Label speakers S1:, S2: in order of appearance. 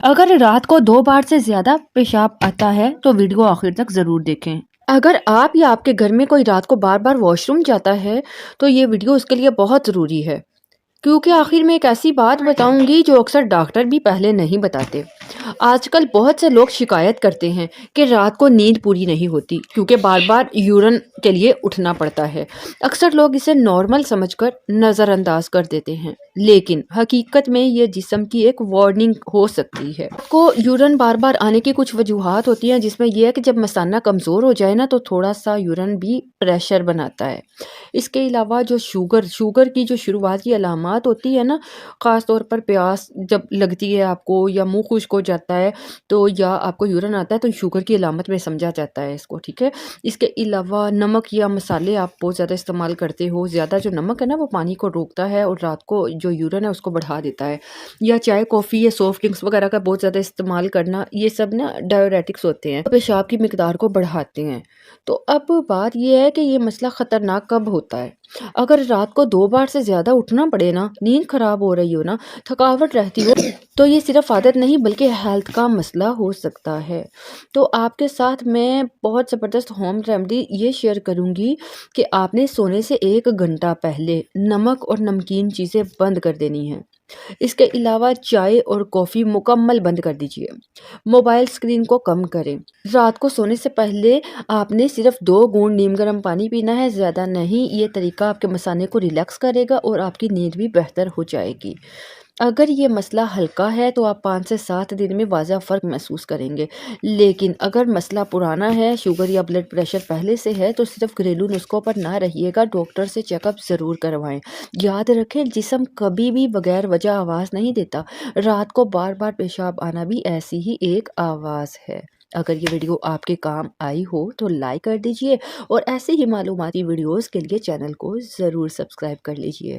S1: اگر رات کو 2 بار سے زیادہ پیشاب آتا ہے تو ویڈیو آخر تک ضرور دیکھیں۔ اگر آپ یا آپ کے گھر میں کوئی رات کو بار بار واش روم جاتا ہے تو یہ ویڈیو اس کے لیے بہت ضروری ہے، کیونکہ آخر میں ایک ایسی بات بتاؤں گی جو اکثر ڈاکٹر بھی پہلے نہیں بتاتے۔ آج کل بہت سے لوگ شکایت کرتے ہیں کہ رات کو نیند پوری نہیں ہوتی کیونکہ بار بار یورین کے لیے اٹھنا پڑتا ہے۔ اکثر لوگ اسے نارمل سمجھ کر نظر انداز کر دیتے ہیں، لیکن حقیقت میں یہ جسم کی ایک وارننگ ہو سکتی ہے۔ آپ کو یورین بار بار آنے کی کچھ وجوہات ہوتی ہیں، جس میں یہ ہے کہ جب مثانہ کمزور ہو جائے نا تو تھوڑا سا یورین بھی پریشر بناتا ہے۔ اس کے علاوہ جو شوگر کی جو شروعاتی علامات ہوتی ہے نا، خاص طور پر پیاس جب لگتی ہے آپ کو یا منہ خشک ہو جاتا ہے تو یا آپ کو یورین آتا ہے تو شوگر کی علامت میں سمجھا جاتا ہے اس کو، ٹھیک ہے۔ اس کے علاوہ نمک یا مسالے آپ بہت زیادہ استعمال کرتے ہو، زیادہ جو نمک ہے نا وہ پانی کو روکتا ہے اور رات کو جو یورین ہے اس کو بڑھا دیتا ہے، یا چائے کافی یا سافٹ ڈرنکس وغیرہ کا بہت زیادہ استعمال کرنا، یہ سب نا ڈائیوریٹکس ہوتے ہیں، پیشاب کی مقدار کو بڑھاتے ہیں۔ تو اب بات یہ ہے کہ یہ مسئلہ خطرناک کب ہوتا ہے؟ اگر رات کو 2 بار سے زیادہ اٹھنا پڑے نا، نیند خراب ہو رہی ہو نا، تھکاوٹ رہتی ہو، تو یہ صرف عادت نہیں بلکہ ہیلتھ کا مسئلہ ہو سکتا ہے۔ تو آپ کے ساتھ میں بہت زبردست ہوم ریمیڈی یہ شیئر کروں گی کہ آپ نے سونے سے 1 گھنٹہ پہلے نمک اور نمکین چیزیں بند کر دینی ہیں۔ اس کے علاوہ چائے اور کافی مکمل بند کر دیجیے۔ موبائل اسکرین کو کم کریں۔ رات کو سونے سے پہلے آپ نے صرف 2 گھونٹ نیم گرم پانی پینا ہے، زیادہ نہیں۔ یہ طریقہ آپ کے مثانے کو ریلیکس کرے گا اور آپ کی نیند بھی بہتر ہو جائے گی۔ اگر یہ مسئلہ ہلکا ہے تو آپ 5 سے 7 دن میں واضح فرق محسوس کریں گے، لیکن اگر مسئلہ پرانا ہے، شوگر یا بلڈ پریشر پہلے سے ہے، تو صرف گھریلو نسخوں پر نہ رہیے گا، ڈاکٹر سے چیک اپ ضرور کروائیں۔ یاد رکھیں، جسم کبھی بھی بغیر وجہ آواز نہیں دیتا۔ رات کو بار بار پیشاب آنا بھی ایسی ہی ایک آواز ہے۔ اگر یہ ویڈیو آپ کے کام آئی ہو تو لائک کر دیجئے اور ایسے ہی معلوماتی ویڈیوز کے لیے چینل کو ضرور سبسکرائب کر لیجئے۔